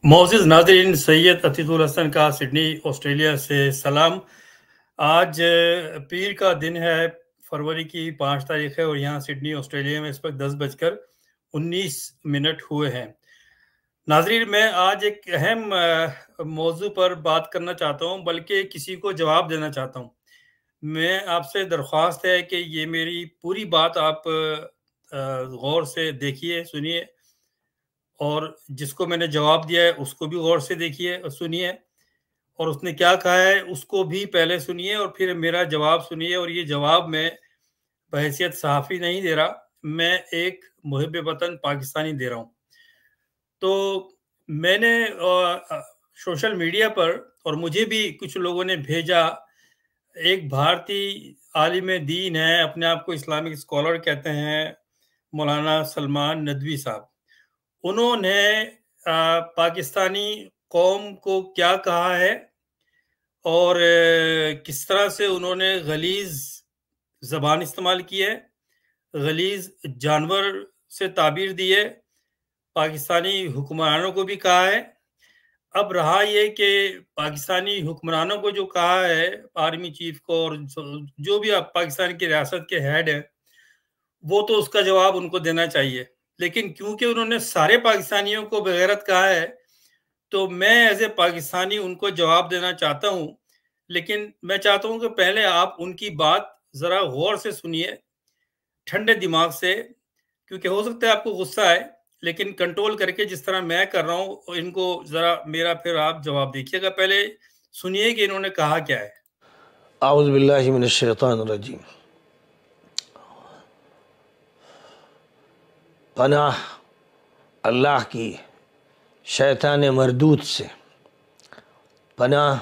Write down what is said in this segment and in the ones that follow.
मोअज़्ज़िज़ नाज़रीन, सैयद अतीकुल हसन का Sydney Australia से सलाम। आज पीर का दिन है, फरवरी की 5 तारीख है और यहाँ सिडनी ऑस्ट्रेलिया में इस वक्त 10:19 हुए हैं। नाज़रीन, मैं आज एक अहम मौजू पर बात करना चाहता हूँ, बल्कि किसी को जवाब देना चाहता हूँ। मैं आपसे दरख्वास्त है कि ये मेरी पूरी बात आप गौर से देखिए, सुनिए, और जिसको मैंने जवाब दिया है उसको भी गौर से देखिए और सुनिए, और उसने क्या कहा है उसको भी पहले सुनिए और फिर मेरा जवाब सुनिए। और ये जवाब मैं बहैसियत सहाफ़ी नहीं दे रहा, मैं एक मुहिब वतन पाकिस्तानी दे रहा हूँ। तो मैंने सोशल मीडिया पर, और मुझे भी कुछ लोगों ने भेजा, एक भारतीय आलिम दीन है, अपने आप को इस्लामिक स्कॉलर कहते हैं, मौलाना सलमान नदवी साहब। उन्होंने पाकिस्तानी कौम को क्या कहा है और किस तरह से उन्होंने गलीज़ ज़बान इस्तेमाल की है, गलीज़ जानवर से ताबीर दी है, पाकिस्तानी हुक्मरानों को भी कहा है। अब रहा ये कि पाकिस्तानी हुक्मरानों को जो कहा है, आर्मी चीफ को और जो भी अब पाकिस्तान की रियासत के हेड हैं, वो तो उसका जवाब उनको देना चाहिए। लेकिन क्योंकि उन्होंने सारे पाकिस्तानियों को बेगैरत कहा है, तो मैं एज़ ए पाकिस्तानी उनको जवाब देना चाहता हूँ। लेकिन मैं चाहता हूँ कि पहले आप उनकी बात ज़रा गौर से सुनिए, ठंडे दिमाग से, क्योंकि हो सकता है आपको गुस्सा आए, लेकिन कंट्रोल करके जिस तरह मैं कर रहा हूँ, इनको ज़रा मेरा फिर आप जवाब देखिएगा। पहले सुनिए कि इन्होंने कहा क्या है। आऊज़ु बिल्लाहि मिनश शैतानिर रजीम। पनाह अल्लाह की शैतान मरदूद से, पनाह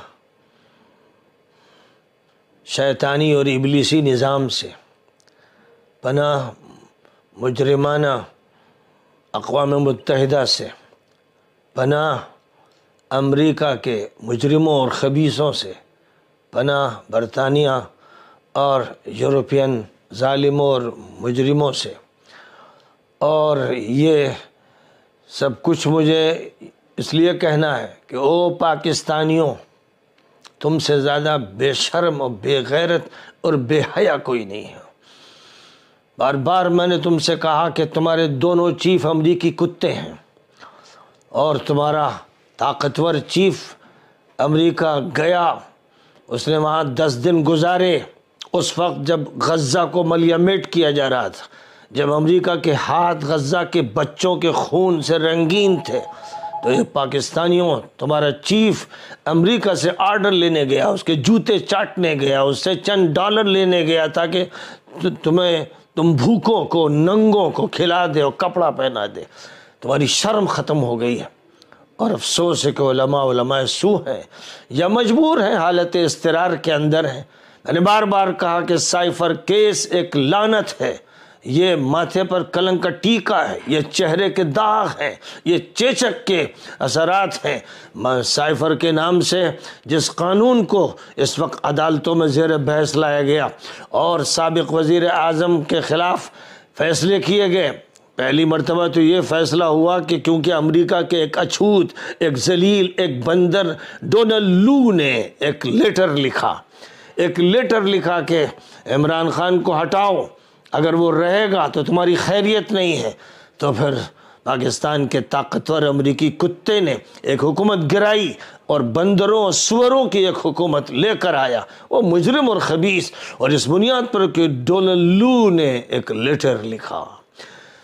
शैतानी और इब्लीसी निज़ाम से, पनाह मुजरिमाना अक़वाम मुत्तहिदा से, पनाह अमरीका के मुजरिमों और ख़बीसों से, पनाह बरतानिया और यूरोपियन ज़ालिमों और मुजरिमों से। और ये सब कुछ मुझे इसलिए कहना है कि ओ पाकिस्तानियों, तुमसे ज़्यादा बेशर्म और बेगैरत और बेहया कोई नहीं है। बार बार मैंने तुमसे कहा कि तुम्हारे दोनों चीफ अमरीकी कुत्ते हैं और तुम्हारा ताकतवर चीफ अमरीका गया, उसने वहाँ 10 दिन गुजारे उस वक्त जब गज़ा को मलियामेट किया जा रहा था, जब अमेरिका के हाथ गज़ा के बच्चों के खून से रंगीन थे। तो ये पाकिस्तानियों, तुम्हारा चीफ अमेरिका से ऑर्डर लेने गया, उसके जूते चाटने गया, उससे चंद डॉलर लेने गया ताकि तुम भूखों को, नंगों को खिला दे और कपड़ा पहना दे। तुम्हारी शर्म ख़त्म हो गई है। और अफसोस है कि उलमा सू हैं या मजबूर हैं, हालत इस्तिरार के अंदर हैं। मैंने बार बार कहा कि साइफर केस एक लानत है, ये माथे पर कलंक का टीका है, ये चेहरे के दाग हैं, ये चेचक के असरात हैं। साइफर के नाम से जिस कानून को इस वक्त अदालतों में ज़ेर बहस लाया गया और साबिक़ वज़ीर आज़म के ख़िलाफ़ फ़ैसले किए गए, पहली मर्तबा तो ये फ़ैसला हुआ कि क्योंकि अमेरिका के एक अछूत, एक जलील, एक बंदर डोनाल्ड लू ने एक लेटर लिखा कि इमरान खान को हटाओ, अगर वो रहेगा तो तुम्हारी खैरियत नहीं है। तो फिर पाकिस्तान के ताकतवर अमरीकी कुत्ते ने एक हुकूमत गिराई और बंदरों और सुअरों की एक हुकूमत लेकर आया, वो मुजरिम और खबीस। और इस बुनियाद पर कि डोनाल्ड लू ने एक लेटर लिखा।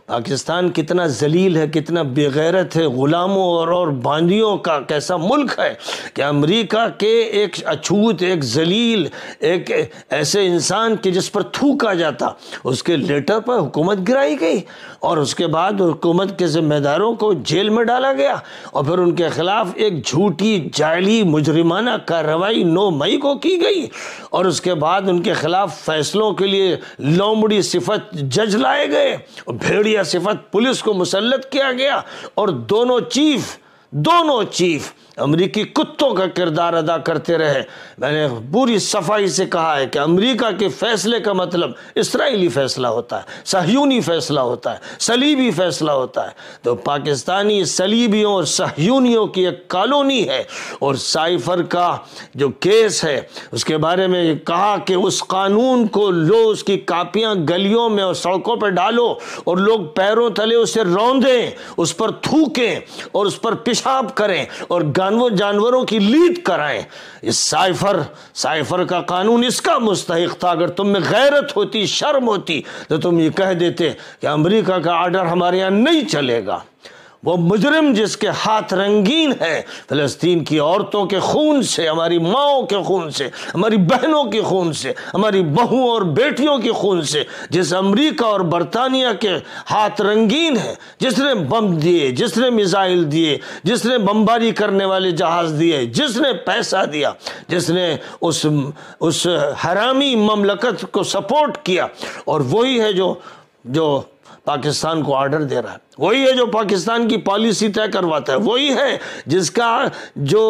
पाकिस्तान कितना जलील है, कितना बेगैरत है, ग़ुलामों और बांदियों का कैसा मुल्क है कि अमेरिका के एक अछूत, एक जलील, एक ऐसे इंसान के जिस पर थूका जाता, उसके लेटर पर हुकूमत गिराई गई और उसके बाद हुकूमत के ज़िम्मेदारों को जेल में डाला गया और फिर उनके ख़िलाफ़ एक झूठी, जाली, मुजरिमाना कार्रवाई 9 मई को की गई और उसके बाद उनके ख़िलाफ़ फ़ैसलों के लिए लोमड़ी सिफत जज लाए गए और भेड़िया सिफत पुलिस को मुसल्लत किया गया और दोनों चीफ अमरीकी कुत्तों का किरदार अदा करते रहे। मैंने पूरी सफाई से कहा है कि अमरीका के फैसले का मतलब इसराइली फैसला होता है, सहयूनी फैसला होता है, सलीबी फैसला होता है। तो पाकिस्तानी सलीबियों और सहयूनियों की एक कॉलोनी है। और साइफर का जो केस है उसके बारे में कहा कि उस कानून को लो, उसकी कापियां गलियों में और सड़कों पर डालो और लोग पैरों तले उसे रौंदें, उस पर थूकें और उस पर पेशाब करें और जानवरों की लीद कराएं। इस साइफर का कानून इसका मुस्तहिक था। अगर तुम में गैरत होती, शर्म होती, तो तुम ये कह देते कि अमेरिका का ऑर्डर हमारे यहां नहीं चलेगा। वो मुजरिम जिसके हाथ रंगीन है फ़लस्तीन की औरतों के खून से, हमारी माओं के खून से, हमारी बहनों के खून से, हमारी बहुओं और बेटियों के खून से, जिस अमेरिका और बरतानिया के हाथ रंगीन है, जिसने बम दिए, जिसने मिसाइल दिए, जिसने बमबारी करने वाले जहाज दिए, जिसने पैसा दिया, जिसने उस हरामी ममलकत को सपोर्ट किया, और वही है जो पाकिस्तान को ऑर्डर दे रहा है, वही है जो पाकिस्तान की पॉलिसी तय करवाता है, वही है जिसका जो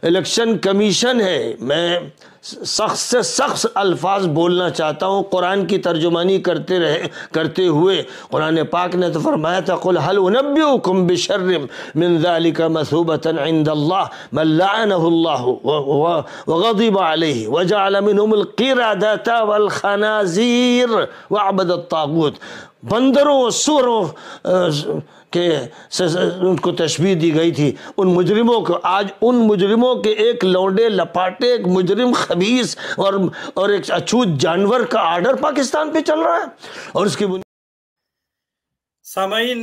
इलेक्शन कमीशन है। मैं सख्त से सख्त अल्फाज बोलना चाहता हूँ कुरान की तर्जुमानी करते हुए। कुरान पाक ने तो फरमाया था, कुल हल उनब्बिउकुम बिशर्रिम मिन ज़ालिका मसूबतन इंदल्लाह मन लअनहुल्लाहु व गज़िब अलैहि व जअल मिनहुमुल क़िरदता वल खनाज़ीर व अबदत तागूत। बंदरों, सूरों के उनको तशबीह दी गई थी। उन मुजरिमों को, आज उन मुजरिमों के एक लौंडे लपाटे, एक मुजरिम खबीस और एक अछूत जानवर का ऑर्डर पाकिस्तान पे चल रहा है। और उसकी सामाईन,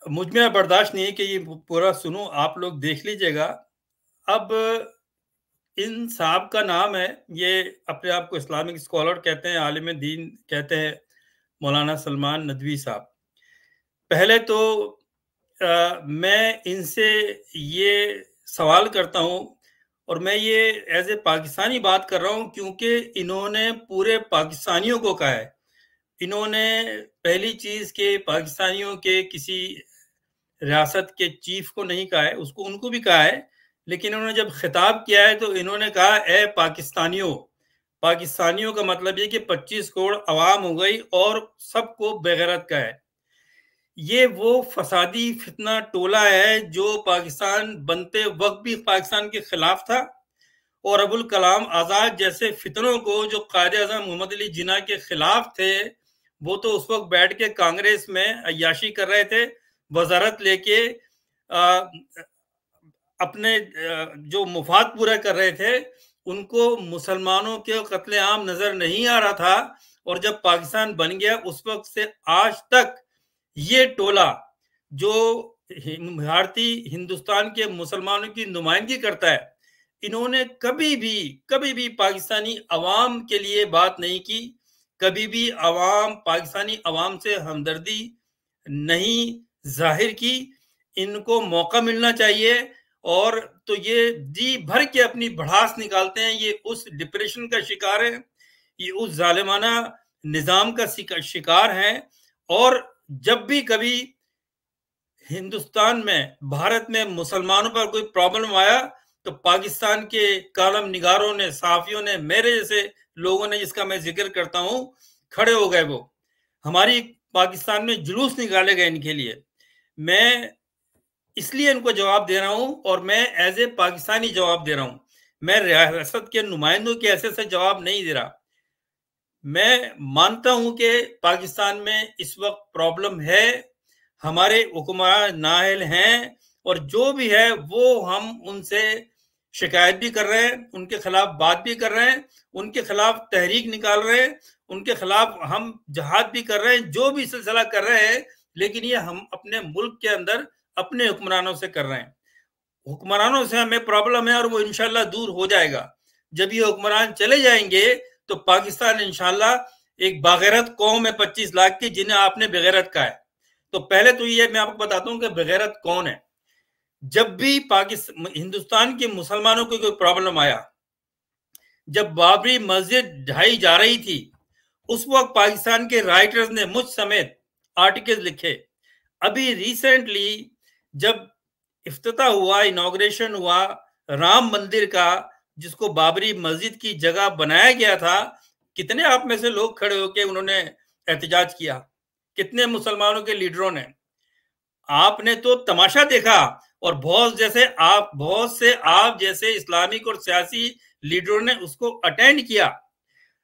मुझ में बर्दाश्त नहीं है कि ये पूरा सुनो, आप लोग देख लीजिएगा। अब इन साहब का नाम है, ये अपने आप को इस्लामिक स्कॉलर कहते हैं, आलिम दीन कहते हैं, मौलाना सलमान नदवी साहब। पहले तो मैं इनसे ये सवाल करता हूं, और मैं ये एज ए पाकिस्तानी बात कर रहा हूं, क्योंकि इन्होंने पूरे पाकिस्तानियों को कहा है। इन्होंने पहली चीज के पाकिस्तानियों के किसी रियासत के चीफ को नहीं कहा है, उसको उनको भी कहा है, लेकिन इन्होंने जब खिताब किया है तो इन्होंने कहा, ए पाकिस्तानियों। पाकिस्तानियों का मतलब ये कि 25 करोड़ अवाम हो गई और सबको बेगैरत का है। ये वो फसादी फितना टोला है जो पाकिस्तान बनते वक्त भी पाकिस्तान के खिलाफ था, और अबुल कलाम आजाद जैसे फितनों को जो कायदे आज़म मोहम्मद अली जिन्ना के खिलाफ थे, वो तो उस वक्त बैठ के कांग्रेस में अय्याशी कर रहे थे, वजारत लेके अपने जो मुफाद पूरा कर रहे थे। उनको मुसलमानों के कत्लेआम नजर नहीं आ रहा था। और जब पाकिस्तान बन गया उस वक्त से आज तक ये टोला जो भारतीय हिंदुस्तान के मुसलमानों की नुमाइंदगी करता है, इन्होंने कभी भी पाकिस्तानी अवाम के लिए बात नहीं की। कभी भी पाकिस्तानी अवाम से हमदर्दी नहीं जाहिर की। इनको मौका मिलना चाहिए। और तो ये जी भर के अपनी भड़ास निकालते हैं। ये उस डिप्रेशन का शिकार है, ये उस जालिमाना निजाम का शिकार है। और जब भी कभी हिंदुस्तान में, भारत में मुसलमानों पर कोई प्रॉब्लम आया तो पाकिस्तान के कॉलम निगारों ने, सहाफियों ने, मेरे जैसे लोगों ने जिसका मैं जिक्र करता हूं, खड़े हो गए। वो हमारी पाकिस्तान में जुलूस निकाले गए इनके लिए। मैं इसलिए इनको जवाब दे रहा हूं, और मैं एज ए पाकिस्तानी जवाब दे रहा हूं। मैं रियासत के नुमाइंदों के ऐसे से जवाब नहीं दे रहा। मैं मानता हूं कि पाकिस्तान में इस वक्त प्रॉब्लम है, हमारे हुक्मरान नाअहल हैं, और जो भी है वो हम उनसे शिकायत भी कर रहे हैं, उनके खिलाफ बात भी कर रहे हैं, उनके खिलाफ तहरीक निकाल रहे हैं, उनके खिलाफ हम जहाद भी कर रहे हैं, जो भी सिलसिला कर रहे हैं। लेकिन ये हम अपने मुल्क के अंदर अपने हुक्मरानों से कर रहे हैं। हुक्मरानों से हमें प्रॉब्लम है और वो इंशाल्लाह दूर हो जाएगा। जब ये हुक्मरान चले जाएंगे तो पाकिस्तान इंशाल्लाह एक बागैरत कौम है 25 लाख की, जिन्हें आपने बेगैरत कहा है। तो पहले तो ये मैं आपको बताता हूं कि बेगैरत कौन है। जब भी पाकिस्तान, हिंदुस्तान के मुसलमानों को कोई प्रॉब्लम आया, जब बाबरी मस्जिद ढाई जा रही थी, उस वक्त पाकिस्तान के राइटर्स ने मुझ समेत आर्टिकल लिखे। अभी रिसेंटली जब इफ्तिताह हुआ, इनॉग्रेशन हुआ राम मंदिर का, जिसको बाबरी मस्जिद की जगह बनाया गया था, कितने आप में से लोग खड़े होकर उन्होंने एहतजाज किया? कितने मुसलमानों के लीडरों ने? आपने तो तमाशा देखा, और बहुत से आप जैसे इस्लामिक और सियासी लीडरों ने उसको अटेंड किया।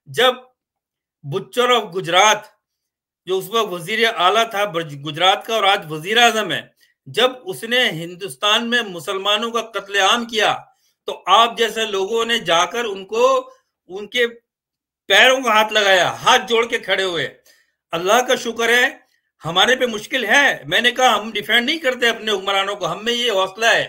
जब बुच्चर ऑफ गुजरात, जो उस वक्त वजीर आला था गुजरात का और आज वजीर आजम है, जब उसने हिंदुस्तान में मुसलमानों का कत्लेआम किया, तो आप जैसे लोगों ने जाकर उनको उनके पैरों का हाथ लगाया, हाथ जोड़ के खड़े हुए। अल्लाह का शुक्र है, हमारे पे मुश्किल है। मैंने कहा हम डिफेंड नहीं करते अपने हुक्मरानों को, हम में ये हौसला है,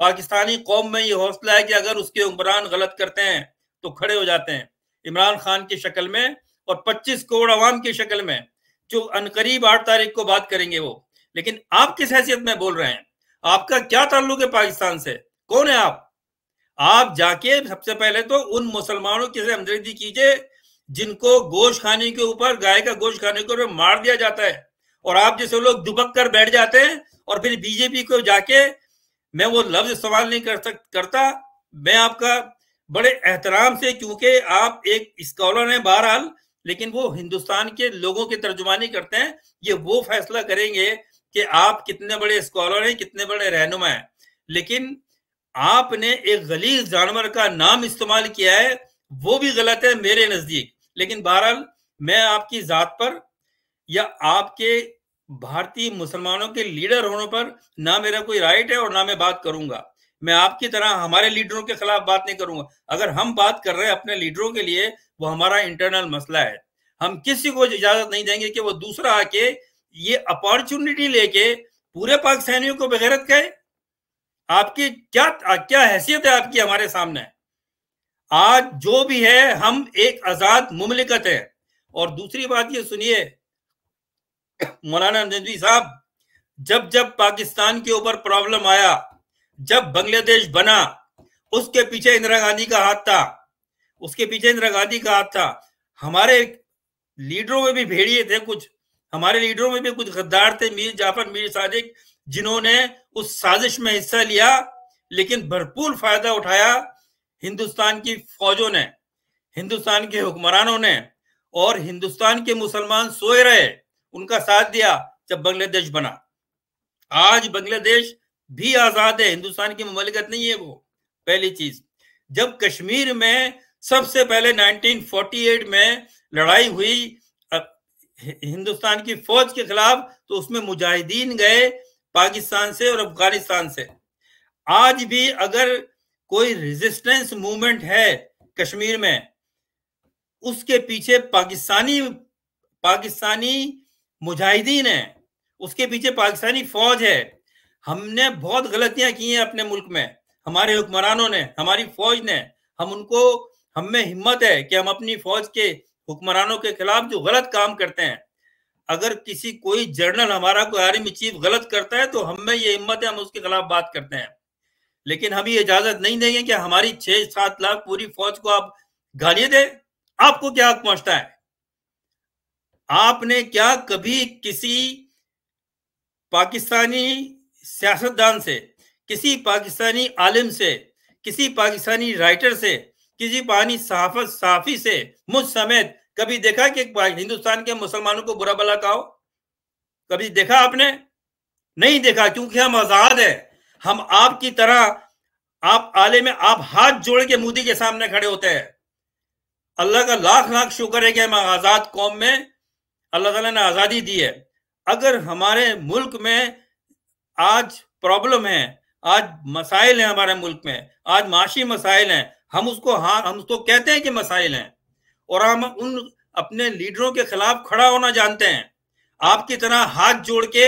पाकिस्तानी कौम में ये हौसला है कि अगर उसके हुक्मरान गलत करते हैं तो खड़े हो जाते हैं, इमरान खान की शक्ल में और 25 करोड़ अवाम की शक्ल में, जो अनकरीब 8 तारीख को बात करेंगे वो। लेकिन आप किस हैसियत में बोल रहे हैं? आपका क्या ताल्लुक है पाकिस्तान से? कौन है आप? आप जाके सबसे पहले तो उन मुसलमानों की हमदर्दी कीजिए जिनको गोश्त खाने के ऊपर, गाय का गोश्त खाने के ऊपर मार दिया जाता है, और आप जैसे लोग दुबक कर बैठ जाते हैं। और फिर बीजेपी को जाके, मैं वो लफ्ज इस्तेमाल नहीं करता, मैं आपका बड़े एहतराम से, क्योंकि आप एक स्कॉलर हैं बहरहाल, लेकिन वो हिंदुस्तान के लोगों की तर्जुमानी करते हैं, ये वो फैसला करेंगे कि आप कितने बड़े स्कॉलर हैं, कितने बड़े रहनुमा हैं। लेकिन आपने एक गलीज जानवर का नाम इस्तेमाल किया है, वो भी गलत है मेरे नजदीक। लेकिन बहरहाल मैं आपकी जात पर या आपके भारतीय मुसलमानों के लीडर होने पर ना मेरा कोई राइट है और ना मैं बात करूंगा। मैं आपकी तरह हमारे लीडरों के खिलाफ बात नहीं करूंगा। अगर हम बात कर रहे हैं अपने लीडरों के लिए, वो हमारा इंटरनल मसला है। हम किसी को इजाजत नहीं देंगे कि वो दूसरा आके ये अपॉर्चुनिटी लेके पूरे पाकिस्तानियों को बेगैरत कहे। आपकी क्या हैसियत है आपकी हमारे सामने? आज जो भी है, हम एक आजाद मुमलिकत है। और दूसरी बात ये सुनिए मौलाना नदवी साहब, जब जब पाकिस्तान के ऊपर प्रॉब्लम आया, जब बांग्लादेश बना, उसके पीछे इंदिरा गांधी का हाथ था, उसके पीछे इंदिरा गांधी का हाथ था। हमारे लीडरों में भी भेड़िए थे, कुछ हमारे लीडरों में भी कुछ गद्दार थे, मीर जाफर, मीर सादिक, जिन्होंने उस साजिश में हिस्सा लिया, लेकिन भरपूर फायदा उठाया हिंदुस्तान की फौजों ने, हिंदुस्तान के हुक्मरानों ने, और हिंदुस्तान के मुसलमान सोए रहे, उनका साथ दिया जब बांग्लादेश बना। आज बांग्लादेश भी आजाद है, हिंदुस्तान की ममलिकत नहीं है वो। पहली चीज, जब कश्मीर में सबसे पहले 1948 में लड़ाई हुई हिंदुस्तान की फौज के खिलाफ, तो उसमें मुजाहिदीन गए पाकिस्तान से और अफगानिस्तान से। आज भी अगर कोई रेजिस्टेंस मूवमेंट है कश्मीर में, उसके पीछे पाकिस्तानी मुजाहिदीन है, उसके पीछे पाकिस्तानी फौज है। हमने बहुत गलतियां की हैं अपने मुल्क में, हमारे हुक्मरानों ने, हमारी फौज ने। हम में हिम्मत है कि हम अपनी फौज के हुक्मरानों के खिलाफ जो गलत काम करते हैं, अगर कोई जनरल हमारा, कोई आर्मी चीफ गलत करता है, तो हम में ये हिम्मत है, हम उसके खिलाफ बात करते हैं। लेकिन हम ये इजाजत नहीं देंगे कि हमारी 6-7 लाख पूरी फौज को आप गालियां दें। आपको क्या हक पहुंचता है? आपने क्या कभी किसी पाकिस्तानी सियासतदान से, किसी पाकिस्तानी आलिम से, किसी पाकिस्तानी राइटर से, किसी पानी सहाफी से, मुझ समेत कभी देखा कि हिंदुस्तान के मुसलमानों को बुरा भला कहो? कभी देखा आपने? नहीं देखा, क्योंकि हम आजाद है। हम आपकी तरह, आप आले में आप हाथ जोड़ के मोदी के सामने खड़े होते हैं। अल्लाह का लाख लाख शुक्र है कि हम आजाद कौम में अल्लाह ताला ने आजादी दी है। अगर हमारे मुल्क में आज प्रॉब्लम है, आज मसाइल हैं हमारे मुल्क में, आज माशी मसाइल हैं, हम उसको कहते हैं कि मसाइल हैं, और हम उन अपने लीडरों के खिलाफ खड़ा होना जानते हैं। आपकी तरह हाथ जोड़ के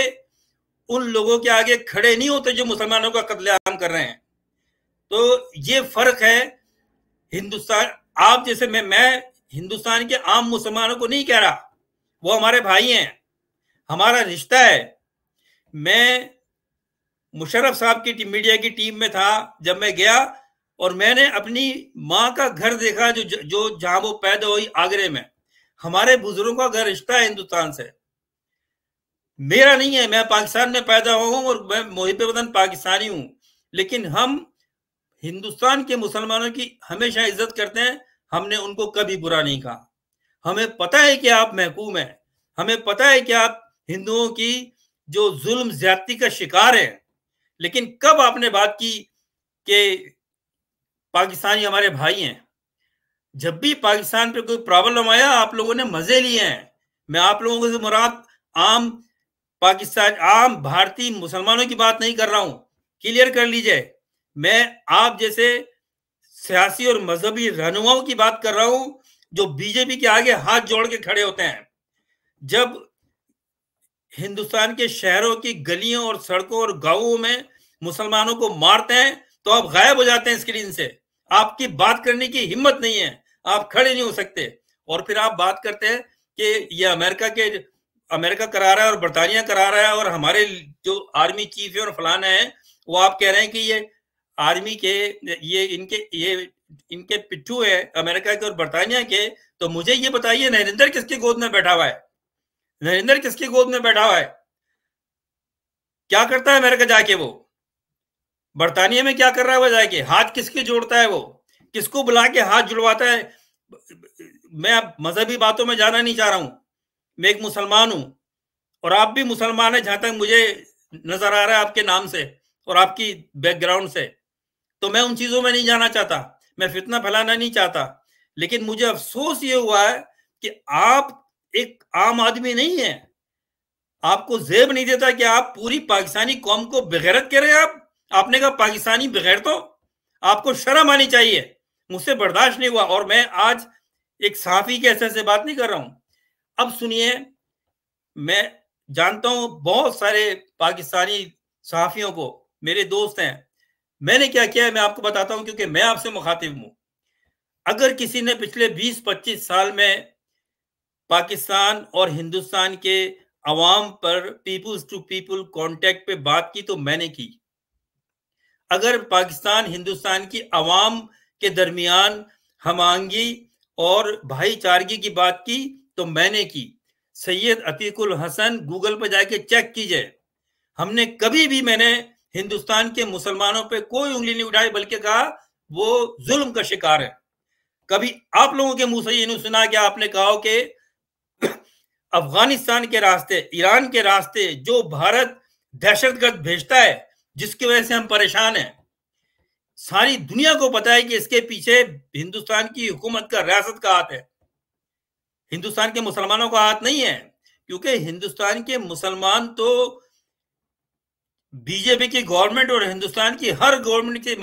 उन लोगों के आगे खड़े नहीं होते जो मुसलमानों का कत्लेआम कर रहे हैं। तो ये फर्क है। हिंदुस्तान, आप जैसे मैं हिंदुस्तान के आम मुसलमानों को नहीं कह रहा, वो हमारे भाई हैं, हमारा रिश्ता है। मैं मुशर्रफ साहब की मीडिया की टीम में था जब मैं गया, और मैंने अपनी माँ का घर देखा जो जहां वो पैदा हुई, आगरे में। हमारे बुजुर्गों का घर रिश्ता है हिंदुस्तान से। मेरा नहीं है, मैं पाकिस्तान में पैदा हुआ हूं और मैं मुहिब वतन पाकिस्तानी हूं, लेकिन हम हिंदुस्तान के मुसलमानों की हमेशा इज्जत करते हैं। हमने उनको कभी बुरा नहीं कहा। हमें पता है कि आप महकूम हैं, हमें पता है कि आप हिंदुओं की जो जुल्म ज्यादती का शिकार है, लेकिन कब आपने बात की कि पाकिस्तानी हमारे भाई हैं? जब भी पाकिस्तान पे कोई प्रॉब्लम आया, आप लोगों ने मजे लिए हैं। मैं आप लोगों से मुराद आम पाकिस्तान, आम भारतीय मुसलमानों की बात नहीं कर रहा हूं, क्लियर कर लीजिए। मैं आप जैसे सियासी और मजहबी रहनुमाओं की बात कर रहा हूं, जो बीजेपी के आगे हाथ जोड़ के खड़े होते हैं। जब हिंदुस्तान के शहरों की गलियों और सड़कों और गांवों में मुसलमानों को मारते हैं, तो आप गायब हो जाते हैं स्क्रीन से। आपकी बात करने की हिम्मत नहीं है, आप खड़े नहीं हो सकते। और फिर आप बात करते हैं कि ये अमेरिका करा रहा है और बरतानिया करा रहा है, और हमारे जो आर्मी चीफ है और फलाना है, वो आप कह रहे हैं कि ये आर्मी के इनके पिट्ठू है अमेरिका के और बरतानिया के। तो मुझे ये बताइए, नरेंद्र किसके गोद में बैठा हुआ है? नरेंद्र किसकी गोद में बैठा हुआ है? क्या करता है अमेरिका जाके? वो बरतानिया में क्या कर रहा है? वो जाके हाथ किसके जोड़ता है? वो किसको बुला के हाथ जुड़वाता है? मैं अब मजहबी बातों में जाना नहीं चाह रहा हूं। मैं एक मुसलमान हूं और आप भी मुसलमान है, जहां तक मुझे नजर आ रहा है आपके नाम से और आपकी बैकग्राउंड से। तो मैं उन चीजों में नहीं जाना चाहता, मैं फितना फैलाना नहीं चाहता। लेकिन मुझे अफसोस ये हुआ है कि आप एक आम आदमी नहीं है। आपको जेब नहीं देता कि आप पूरी पाकिस्तानी कौम को बेगैरत कह रहे हैं। आपने कहा पाकिस्तानी बेगैर, तो आपको शर्म आनी चाहिए। मुझसे बर्दाश्त नहीं हुआ। और मैं आज एक सहाफी के ऐसे से बात नहीं कर रहा हूं। अब सुनिए, मैं जानता हूं बहुत सारे पाकिस्तानी सहाफियों को, मेरे दोस्त हैं। मैंने क्या किया है मैं आपको बताता हूं, क्योंकि मैं आपसे मुखातिब हूं। अगर किसी ने पिछले 20-25 साल में पाकिस्तान और हिंदुस्तान के अवाम पर पीपुल्स टू पीपुल कांटेक्ट पे बात की, तो मैंने की। अगर पाकिस्तान हिंदुस्तान की अवाम के दरमियान हमांगी और भाईचारगी की बात की, तो मैंने की। सैयद अतीकुल हसन गूगल पर जाके चेक कीजिए। हमने कभी भी, मैंने हिंदुस्तान के मुसलमानों पे कोई उंगली नहीं उठाई, बल्कि कहा वो जुल्म का शिकार है। कभी आप लोगों के मुंह से ये नहीं सुना कि आपने कहा कि अफगानिस्तान के रास्ते, ईरान के रास्ते जो भारत दहशतगर्द भेजता है, जिसकी वजह से हम परेशान हैं। सारी दुनिया को पता है कि इसके पीछे हिंदुस्तान की हुकूमत का, रियासत का हाथ है, हिंदुस्तान के मुसलमानों का हाथ नहीं है। क्योंकि हिंदुस्तान के मुसलमान तो बीजेपी की गवर्नमेंट और हिंदुस्तान की हर गवर्नमेंट के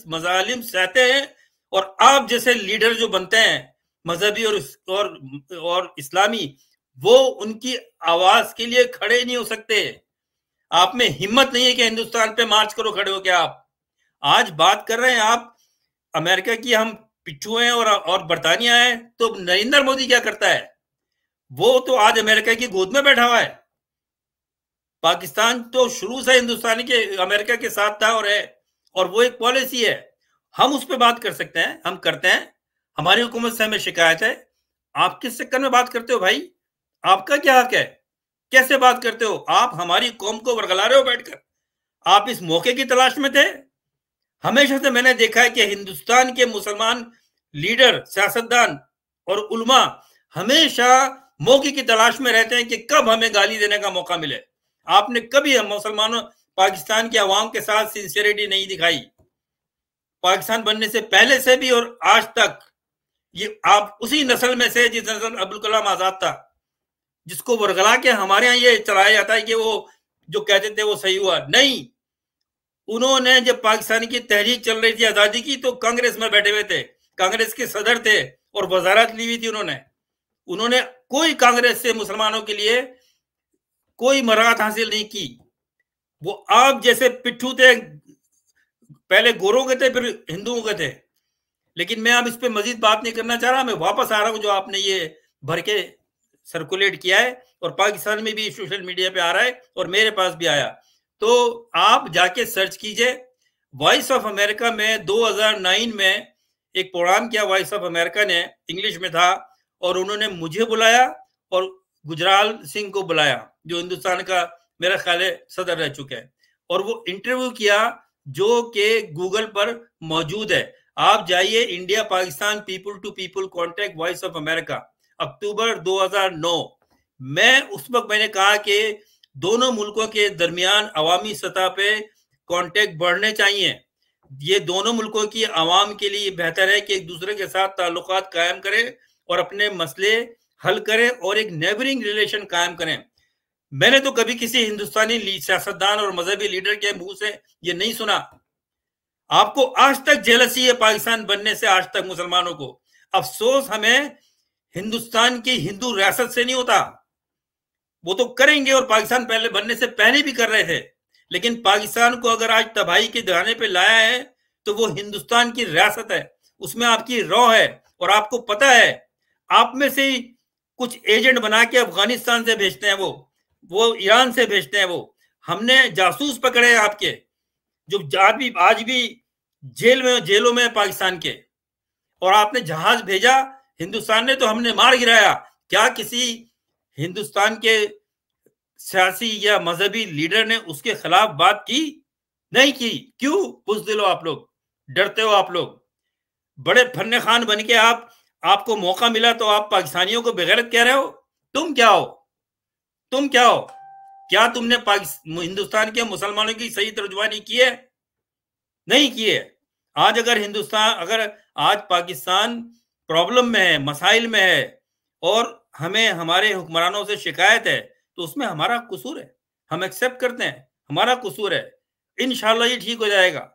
मजालिम सहते हैं। और आप जैसे लीडर जो बनते हैं मजहबी और इस्लामी, वो उनकी आवाज के लिए खड़े नहीं हो सकते। आप में हिम्मत नहीं है कि हिंदुस्तान पे मार्च करो खड़े हो क्या? आप आज बात कर रहे हैं आप अमेरिका की, हम पिट्ठू हैं और बरतानिया है। तो नरेंद्र मोदी क्या करता है? वो तो आज अमेरिका की गोद में बैठा हुआ है। पाकिस्तान तो शुरू से हिंदुस्तान के, अमेरिका के साथ था और है, और वो एक पॉलिसी है। हम उस पर बात कर सकते हैं, हम करते हैं। हमारी हुकूमत से हमें शिकायत है। आप किस चक्कर में बात करते हो भाई? आपका क्या हक है? कैसे बात करते हो? आप हमारी कौम को बरगला रहे हो बैठकर। आप इस मौके की तलाश में थे। हमेशा से मैंने देखा है कि हिंदुस्तान के मुसलमान लीडर, सियासतदान और उलमा हमेशा मौके की तलाश में रहते हैं कि कब हमें गाली देने का मौका मिले। आपने कभी हम मुसलमानों, पाकिस्तान के अवाम के साथ सिंसियरिटी नहीं दिखाई। पाकिस्तान बनने से पहले से भी और आज तक। ये आप उसी नस्ल में से जिस नस्ल अब्दुल कलाम आजाद था, जिसको वर्गला के हमारे यहाँ ये चलाया जाता है कि वो जो कहते थे वो सही हुआ। नहीं, उन्होंने जब पाकिस्तान की तहरीक चल रही थी आजादी की, तो कांग्रेस में बैठे हुए थे, कांग्रेस के सदर थे और वजारत ली हुई थी उन्होंने कोई कांग्रेस से मुसलमानों के लिए कोई मराहत हासिल नहीं की। वो आप जैसे पिट्ठू थे, पहले गोरों के थे फिर हिंदुओं के थे। लेकिन मैं अब इस पे मजीद बात नहीं करना चाह रहा। मैं वापस आ रहा हूं जो आपने ये भर के सर्कुलेट किया है, और पाकिस्तान में भी सोशल मीडिया पे आ रहा है और मेरे पास भी आया। तो आप जाके सर्च कीजिए। वॉइस ऑफ अमेरिका में 2009 में एक प्रोग्राम किया वॉइस ऑफ अमेरिका ने, इंग्लिश में था, और उन्होंने मुझे बुलाया और गुजराल सिंह को बुलाया, जो हिंदुस्तान का मेरा ख्याल है सदर रह चुके हैं, और वो इंटरव्यू किया जो कि गूगल पर मौजूद है। आप जाइए, India Pakistan people to people contact Voice of America, October 2009। मैं उस वक्त मैंने कहा कि दोनों मुल्कों के दरमियान अवामी सतह पे कॉन्टेक्ट बढ़ने चाहिए। ये दोनों मुल्कों की आवाम के लिए बेहतर है कि एक दूसरे के साथ ताल्लुकात कायम करें और अपने मसले हल करें और एक नेबरिंग रिलेशन कायम करें। मैंने तो कभी किसी हिंदुस्तानी सियासतदान और मजहबी लीडर के मुंह से ये नहीं सुना। आपको आज तक जेलसी है पाकिस्तान बनने से, आज तक मुसलमानों को। अफसोस हमें हिंदुस्तान की हिंदू रियासत से नहीं होता। वो तो करेंगे और पाकिस्तान पहले बनने से पहले भी कर रहे थे, लेकिन पाकिस्तान को अगर आज तबाही के दहाने पे लाया है तो वो हिंदुस्तान की रियासत है, उसमें आपकी रॉ है। और आपको पता है, आप में से ही कुछ एजेंट बना के अफगानिस्तान से भेजते हैं, वो ईरान से भेजते हैं। वो हमने जासूस पकड़े हैं आपके, जो आज भी जेलों में पाकिस्तान के, और आपने जहाज भेजा हिंदुस्तान ने तो हमने मार गिराया। क्या किसी हिंदुस्तान के सियासी या मजहबी लीडर ने उसके खिलाफ बात की? नहीं की। क्यों बुज़दिल हो आप लोग, डरते हो आप लोग? बड़े फन्ने खान बन के आपको मौका मिला तो आप पाकिस्तानियों को बेगैरत कह रहे हो। तुम क्या हो? तुम क्या हो? क्या तुमने हिंदुस्तान के मुसलमानों की सही तर्जुमानी की है? नहीं की है। अगर आज पाकिस्तान प्रॉब्लम में है, मसाइल में है, और हमें हमारे हुक्मरानों से शिकायत है, तो उसमें हमारा कसूर है। हम एक्सेप्ट करते हैं, हमारा कसूर है। इंशाल्लाह ये ठीक हो जाएगा,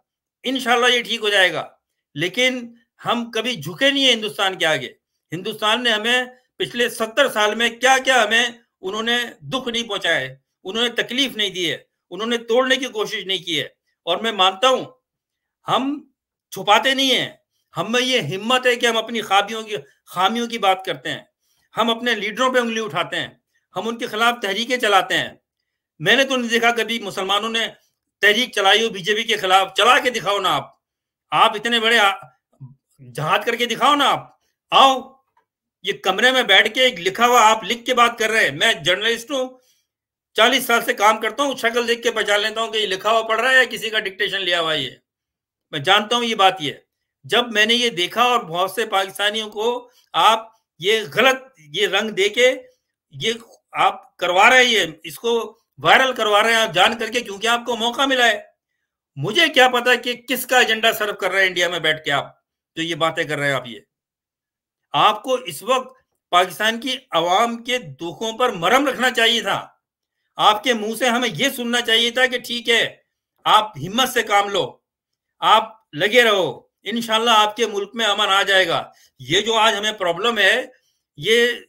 इंशाल्लाह ये ठीक हो जाएगा। लेकिन हम कभी झुके नहीं है हिंदुस्तान के आगे। हिंदुस्तान ने हमें पिछले 70 साल में क्या क्या हमें उन्होंने दुख नहीं पहुंचाया है, उन्होंने तकलीफ नहीं दी है, उन्होंने तोड़ने की कोशिश नहीं की है। और मैं मानता हूं, हम छुपाते नहीं है, हम में ये हिम्मत है कि हम अपनी खामियों की बात करते हैं। हम अपने लीडरों पे उंगली उठाते हैं, हम उनके खिलाफ तहरीकें चलाते हैं। मैंने तो नहीं देखा कभी मुसलमानों ने तहरीक चलाई हो बीजेपी के खिलाफ। चला के दिखाओ ना आप इतने बड़े जहाद करके दिखाओ ना। आप आओ, ये कमरे में बैठ के लिखा हुआ आप लिख के बात कर रहे हैं। मैं जर्नलिस्ट हूं, 40 साल से काम करता हूं, शक्ल देख के पहचान लेता हूं कि ये लिखा हुआ पढ़ रहा है या किसी का डिक्टेशन लिया हुआ। ये मैं जानता हूं ये बात। ये जब मैंने ये देखा और बहुत से पाकिस्तानियों को आप ये गलत ये रंग देके ये आप करवा रहे हैं, इसको वायरल करवा रहे हैं आप जान करके, क्योंकि आपको मौका मिला है। मुझे क्या पता कि किसका एजेंडा सर्व कर रहे हैं इंडिया में बैठ के आप जो ये बातें कर रहे हैं। आप ये आपको इस वक्त पाकिस्तान की आवाम के दुखों पर मरहम रखना चाहिए था। आपके मुंह से हमें यह सुनना चाहिए था कि ठीक है, आप हिम्मत से काम लो, आप लगे रहो, इंशाल्लाह आपके मुल्क में अमन आ जाएगा। ये जो आज हमें प्रॉब्लम है, ये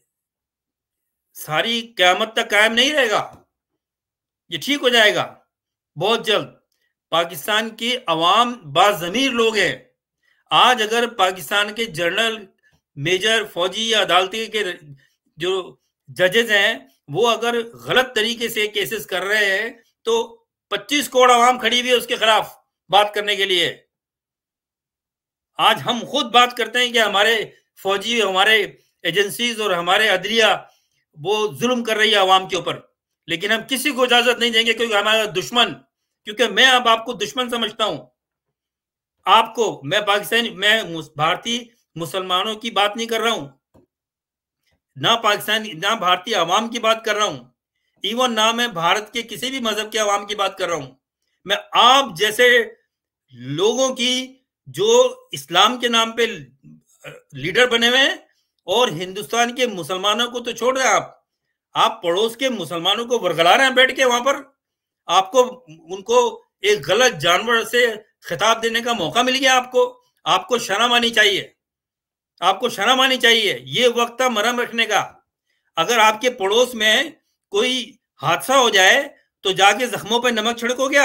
सारी क़यामत तक कायम नहीं रहेगा, ये ठीक हो जाएगा बहुत जल्द। पाकिस्तान की अवाम बाज़मीर लोग हैं। आज अगर पाकिस्तान के जनरल, मेजर, फौजी या अदालती के जो जजेस हैं, वो अगर गलत तरीके से केसेस कर रहे हैं तो 25 करोड़ अवाम खड़ी हुई है उसके खिलाफ बात करने के लिए। आज हम खुद बात करते हैं कि हमारे फौजी, हमारे एजेंसीज और हमारे अदलिया वो जुल्म कर रही है अवाम के ऊपर, लेकिन हम किसी को इजाजत नहीं देंगे क्योंकि हमारा दुश्मन, क्योंकि मैं अब आपको दुश्मन समझता हूं। आपको मैं भारतीय मुसलमानों की बात नहीं कर रहा हूं, ना भारतीय अवाम की बात कर रहा हूं, इवन ना मैं भारत के किसी भी मजहब के अवाम की बात कर रहा हूं। मैं आप जैसे लोगों की जो इस्लाम के नाम पे लीडर बने हुए हैं, और हिंदुस्तान के मुसलमानों को तो छोड़ रहे आप पड़ोस के मुसलमानों को वरगला रहे हैं बैठ के वहां पर। आपको उनको एक गलत जानवर से खिताब देने का मौका मिल गया। आपको शर्म आनी चाहिए, आपको शर्म आनी चाहिए। ये वक्त था मरहम रखने का। अगर आपके पड़ोस में कोई हादसा हो जाए तो जाके जख्मों पर नमक छिड़कोगे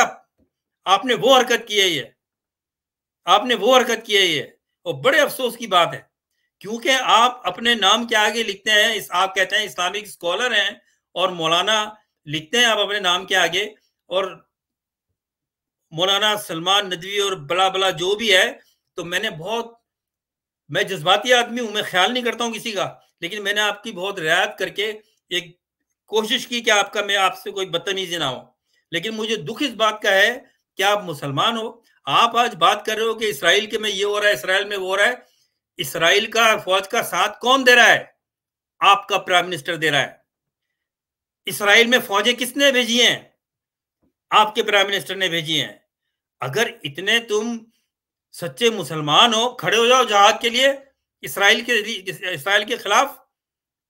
आपने वो हरकत की है। ये आपने वो हरकत की है ये, और बड़े अफसोस की बात है, क्योंकि आप अपने नाम के आगे लिखते हैं, आप कहते हैं इस्लामिक स्कॉलर हैं और मौलाना लिखते हैं आप अपने नाम के आगे, और मौलाना सलमान नदवी और बला बला जो भी है। तो मैं जज्बाती आदमी हूं, मैं ख्याल नहीं करता हूं किसी का, लेकिन मैंने आपकी बहुत रियायत करके एक कोशिश की कि मैं आपसे कोई बदतमीजी ना हो, लेकिन मुझे दुख इस बात का है कि आप मुसलमान हो, आप आज बात कर रहे हो कि इसराइल के में ये हो रहा है, इसराइल में वो हो रहा है। इसराइल का फौज का साथ कौन दे रहा है? आपका प्राइम मिनिस्टर दे रहा है। इसराइल में फौजें किसने भेजी हैं? आपके प्राइम मिनिस्टर ने भेजी हैं। अगर इतने तुम सच्चे मुसलमान हो, खड़े हो जाओ जहाद के लिए, इसराइल के खिलाफ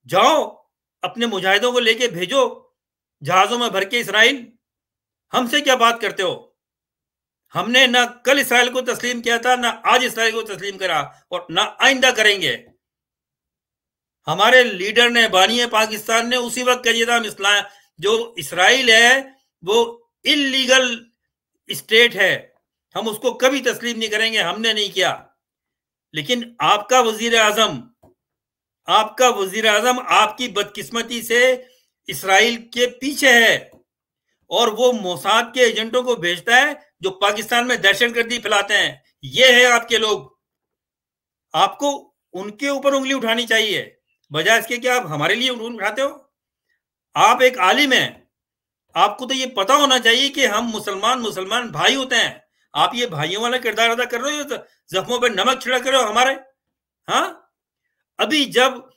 जाओ, अपने मुजाहिदों को लेके भेजो जहाजों में भर के इसराइल। हमसे क्या बात करते हो? हमने ना कल इसराइल को तस्लीम किया था, ना आज इसराइल को तस्लीम करा, और ना आइंदा करेंगे। हमारे लीडर ने, बानी है पाकिस्तान ने, उसी वक्त कह दिया था हम जो इसराइल है वो इलीगल स्टेट है, हम उसको कभी तस्लीम नहीं करेंगे। हमने नहीं किया। लेकिन आपका वजीर आजम आपकी बदकिस्मती से इसराइल के पीछे है, और वो मोसाद के एजेंटों को भेजता है जो पाकिस्तान में दहशतगर्दी फैलाते हैं। ये है आपके लोग। आपको उनके ऊपर उंगली उठानी चाहिए, बजाय इसके कि आप हमारे लिए उंगली उठाते हो। आप एक आलिम हैं, आपको तो ये पता होना चाहिए कि हम मुसलमान भाई होते हैं। आप ये भाइयों वाला किरदार अदा कर रहे हो, तो जख्मों पर नमक छिड़क रहे हो हमारे। हाँ, अभी जब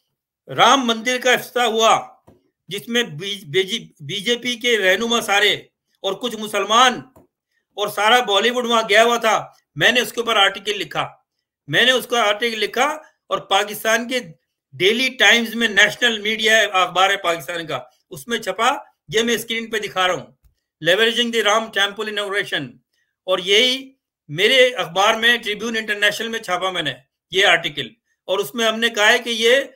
राम मंदिर का इफ्तिताह हुआ, जिसमें बीजेपी के रहनुमा सारे और कुछ मुसलमान और सारा बॉलीवुड वहां गया हुआ था, मैंने उसके ऊपर आर्टिकल लिखा, और पाकिस्तान के डेली टाइम्स में, नेशनल मीडिया अखबार है पाकिस्तान का, उसमें छपा। ये मैं स्क्रीन पे दिखा रहा हूं, leveraging the Ram temple inauguration, और यही मेरे अखबार में ट्रिब्यून इंटरनेशनल में छापा मैंने ये आर्टिकल। और उसमें हमने कहा है कि ये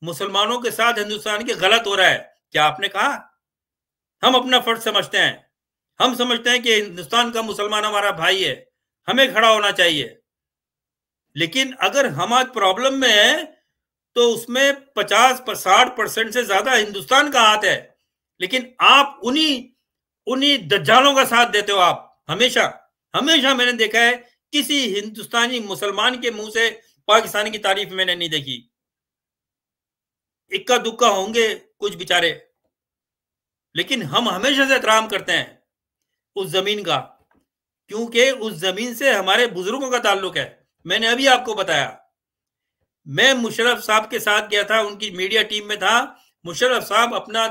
मुसलमानों के साथ हिंदुस्तान के गलत हो रहा है। क्या आपने कहा? हम अपना फर्ज समझते हैं, हम समझते हैं कि हिंदुस्तान का मुसलमान हमारा भाई है, हमें खड़ा होना चाहिए। लेकिन अगर हम आज प्रॉब्लम में है, तो उसमें 50-60% से ज्यादा हिंदुस्तान का हाथ है। लेकिन आप उन्हीं दज्जालों का साथ देते हो। आप हमेशा मैंने देखा है, किसी हिंदुस्तानी मुसलमान के मुंह से पाकिस्तान की तारीफ मैंने नहीं देखी। इक्का दुक्का होंगे कुछ बेचारे, लेकिन हम हमेशा से एहतराम करते हैं उस जमीन का, क्योंकि उस जमीन से हमारे बुजुर्गों का ताल्लुक है। मैंने अभी आपको बताया, मैं मुशर्रफ साहब के साथ गया था, उनकी मीडिया टीम में था। मुशर्रफ साहब अपना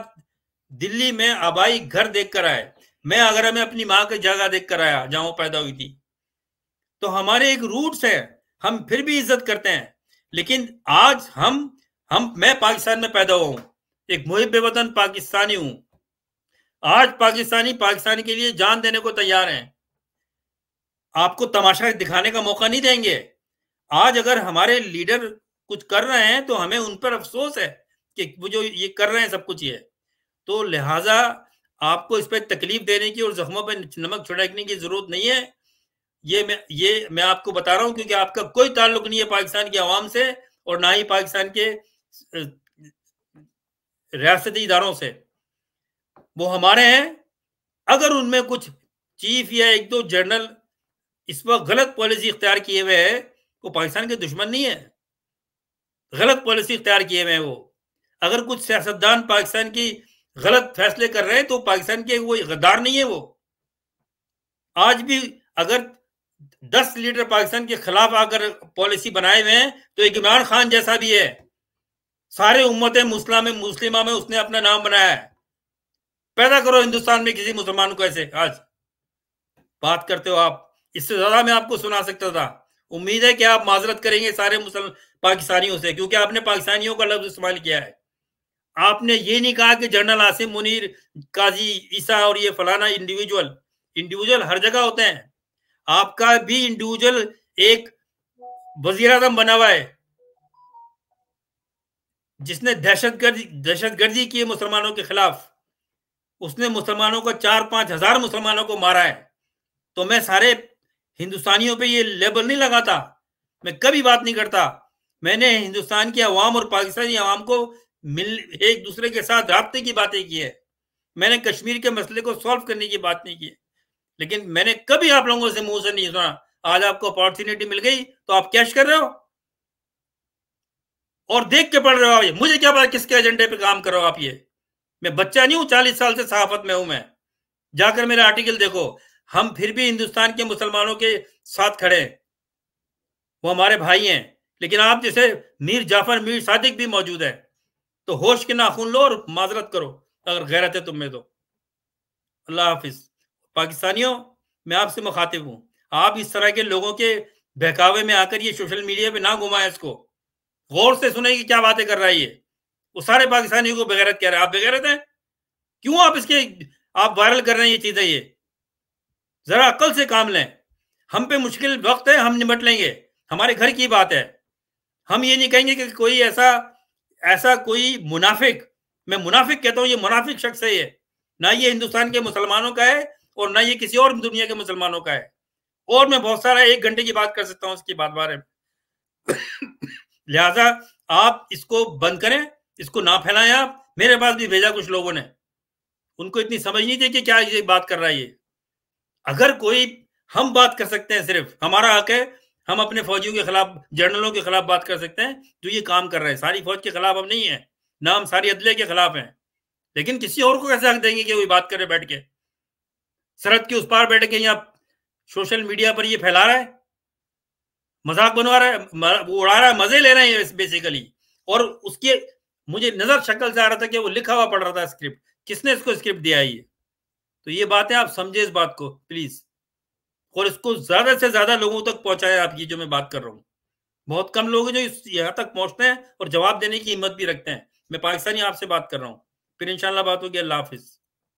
दिल्ली में आबाई घर देख कर आए, मैं आगरा में अपनी माँ की जगह देख कर आया जहां वो पैदा हुई थी। तो हमारे एक रूट्स है, हम फिर भी इज्जत करते हैं। लेकिन आज मैं पाकिस्तान में पैदा हुआ हूं, एक मुहिब वतन पाकिस्तानी हूं। आज पाकिस्तानी के लिए जान देने को तैयार हैं। आपको तमाशा दिखाने का मौका नहीं देंगे। आज अगर हमारे लीडर कुछ कर रहे हैं तो हमें उन पर अफसोस है कि वो जो ये कर रहे हैं सब कुछ ये। तो लिहाजा आपको इस पर तकलीफ देने की और जख्मों पर नमक छिड़कने की जरूरत नहीं है। ये मैं आपको बता रहा हूं, क्योंकि आपका कोई ताल्लुक नहीं है पाकिस्तान की आवाम से, और ना ही पाकिस्तान के रियासती इदारों से। वो हमारे हैं। अगर उनमें कुछ चीफ या एक दो जनरल इस वक्त गलत पॉलिसी इख्तियार किए हुए है, वो पाकिस्तान के दुश्मन नहीं है, गलत पॉलिसी इख्तियार किए हुए हैं वो। अगर कुछ सियासतदान पाकिस्तान की गलत फैसले कर रहे हैं तो पाकिस्तान के वो गद्दार नहीं है वो। आज भी अगर 10 लीडर पाकिस्तान के खिलाफ आकर पॉलिसी बनाए हुए हैं, तो एक इमरान खान जैसा भी है, सारे उम्मत मुस्लिमा में उसने अपना नाम बनाया है। पैदा करो हिंदुस्तान में किसी मुसलमान को ऐसे। आज बात करते हो आप, इससे ज्यादा मैं आपको सुना सकता था। उम्मीद है कि आप माजरत करेंगे सारे पाकिस्तानियों से, क्योंकि आपने पाकिस्तानियों का लफ्ज इस्तेमाल किया है। आपने ये नहीं कहा कि जनरल आसिम मुनीर, काजी ईसा और ये फलाना इंडिविजुअल हर जगह होते हैं। आपका भी इंडिविजुअल एक वजीर आजम बना हुआ है, जिसने दहशतगर्दी की मुसलमानों के खिलाफ। उसने मुसलमानों को 4-5 हजार मुसलमानों को मारा है। तो मैं सारे हिंदुस्तानियों पे ये लेबल नहीं लगाता, मैं कभी बात नहीं करता। मैंने हिंदुस्तान की आवाम और पाकिस्तानी आवाम को एक दूसरे के साथ राब्ते की बातें की है। मैंने कश्मीर के मसले को सॉल्व करने की बात नहीं की, लेकिन मैंने कभी आप लोगों से मुंह से नहीं सुना। आज आपको अपॉर्चुनिटी मिल गई तो आप कैश कर रहे हो और देख के पढ़ रहे हो। मुझे क्या पता किसके एजेंडे पे काम कर रहे हो आप। ये मैं बच्चा नहीं हूं, 40 साल से सहाफत में हूं मैं। जाकर मेरा आर्टिकल देखो। हम फिर भी हिंदुस्तान के मुसलमानों के साथ खड़े हैं, वो हमारे भाई हैं। लेकिन आप जैसे मीर जाफर, मीर सादिक भी मौजूद है, तो होश के नाखून लो और माजरत करो अगर गैरत है तुम में तो। अल्लाह हाफिज। पाकिस्तानियों, मैं आपसे मुखातिब हूं, आप इस तरह के लोगों के बहकावे में आकर ये सोशल मीडिया पे ना घुमाएं इसको। गौर से सुने कि क्या बातें कर रहा है ये। वो सारे पाकिस्तानियों को बेगैरत कह रहे हैं। आप बेगैरत हैं? क्यों आप इसके आप वायरल कर रहे हैं ये चीजें? ये जरा अक्ल से काम लें। हम पे मुश्किल वक्त है, हम निपट लेंगे, हमारे घर की बात है। हम ये नहीं कहेंगे कि कोई ऐसा ऐसा कोई मुनाफिक, मैं मुनाफिक कहता हूं, ये मुनाफिक शख्स है ये। ना ये हिंदुस्तान के मुसलमानों का है और ना ये किसी और दुनिया के मुसलमानों का है। और मैं बहुत सारा 1 घंटे की बात कर सकता हूं इसकी बात बारे में। लिहाजा आप इसको बंद करें, इसको ना फैलाएं। आप, मेरे पास भी भेजा कुछ लोगों ने, उनको इतनी समझ नहीं थी कि क्या ये बात कर रहा है ये। अगर कोई, हम बात कर सकते हैं, सिर्फ हमारा हक है, हम अपने फौजियों के खिलाफ, जनरलों के खिलाफ बात कर सकते हैं जो ये काम कर रहे हैं। सारी फौज के खिलाफ हम नहीं है, ना हम सारी अदलिया के खिलाफ हैं। लेकिन किसी और को कैसे हक देंगे कि वो बात करे बैठ के? सरहद के उस पार बैठ के यहाँ सोशल मीडिया पर ये फैला रहा है, मजाक बनवा रहा है, वो उड़ा रहा है, मजे ले रहे हैं बेसिकली। और उसके, मुझे नजर शक्ल से आ रहा था कि वो लिखा हुआ पढ़ रहा था स्क्रिप्ट। किसने इसको स्क्रिप्ट दिया है ये? तो ये बात है, आप समझे इस बात को प्लीज, और इसको ज्यादा से ज्यादा लोगों तक पहुंचाए। आप ये जो मैं बात कर रहा हूँ, बहुत कम लोग हैं जो यहाँ तक पहुंचते हैं और जवाब देने की हिम्मत भी रखते हैं। मैं पाकिस्तानी आपसे बात कर रहा हूँ। फिर इंशाल्लाह बात होगी। अल्लाह हाफिज।